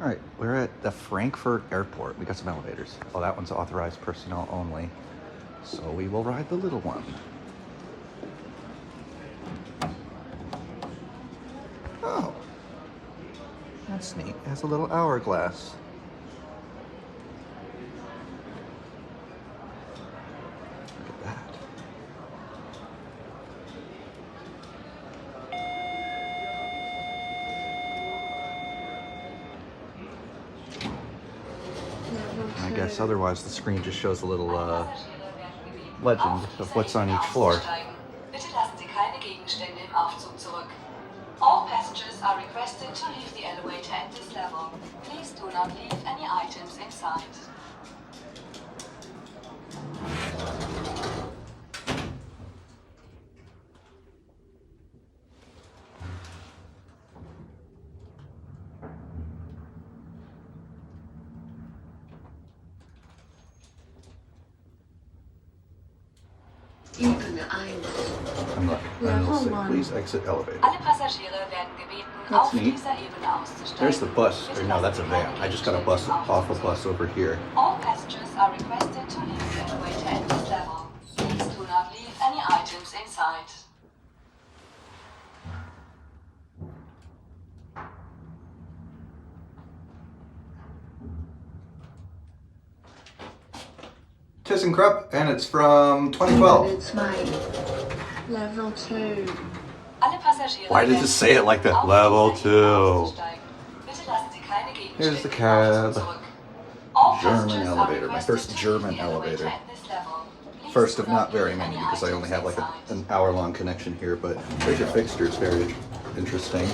All right, we're at the Frankfurt airport. We got some elevators. Oh, that one's authorized personnel only. So we will ride the little one. Oh, that's neat. It has a little hourglass. Look at that. I guess otherwise the screen just shows a little legend of what's on each floor. Bitte lassen Sie keine Gegenstände im Aufzug zurück. All passengers are requested to leave the elevator at this level. Please do not leave any items inside. Please exit elevator. Alle Passagiere werden gebeten, auf dieser Ebene auszusteigen. There's the bus. Or no, that's a van. I just got a bus off a bus over here. All passengers are requested to leave the elevator at this level. Please do not leave any items inside. ThyssenKrupp, and it's from 2012. It's my level 2. Why did it say it like that? Level 2. Here's the cab. German elevator. My first German elevator. First of not very many because I only have like an hour-long connection here, but there's your fixtures. Very interesting.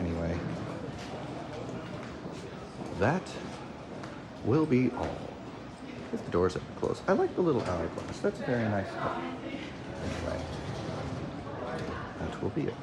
Anyway, that will be all. If the doors are closed. I like the little hourglass. That's very nice. Anyway, that will be it.